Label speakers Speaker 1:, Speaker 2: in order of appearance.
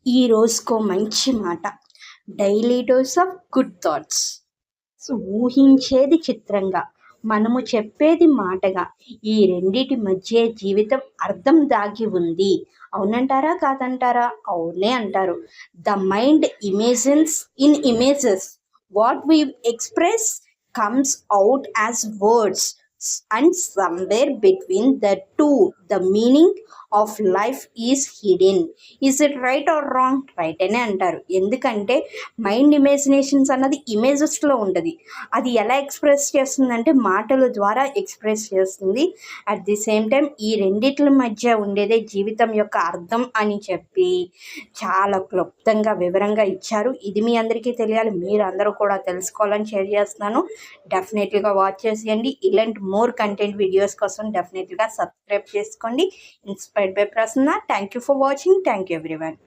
Speaker 1: ఈ రోజుకో మంచి మాట. Daily dose of good thoughts. So ఊహించేది చిత్రంగా, మనము చెప్పేది మాటగా, ఈ రెండిటి మధ్య జీవితం అర్థం దాగి ఉంది. అవునంటారా కాదంటారా? అవునే అంటారు. The mind imagines in images. What we express comes out as words, and somewhere between the two the meaning of life is hidden. Is it right or wrong? Right అనే అంటారు. ఎందుకంటే మైండ్ ఇమేజినేషన్స్ అన్నది ఇమేజెస్లో ఉంటుంది. అది ఎలా ఎక్స్ప్రెస్ చేస్తుందంటే మాటల ద్వారా ఎక్స్ప్రెస్ చేస్తుంది. అట్ ది సేమ్ టైం ఈ రెండిట్ల మధ్య ఉండేదే జీవితం యొక్క అర్థం అని చెప్పి చాలా క్లుప్తంగా వివరంగా ఇచ్చారు. ఇది మీ అందరికీ తెలియాలి, మీరు అందరూ కూడా తెలుసుకోవాలని షేర్ చేస్తున్నాను. డెఫినెట్లీగా వాచ్ చేసేయండి. ఇలాంటి మోర్ కంటెంట్ వీడియోస్ కోసం డెఫినెట్లీగా సబ్స్క్రైబ్ చేసుకోండి. Inspired by Prasanna. Thank you for watching. Thank you everyone.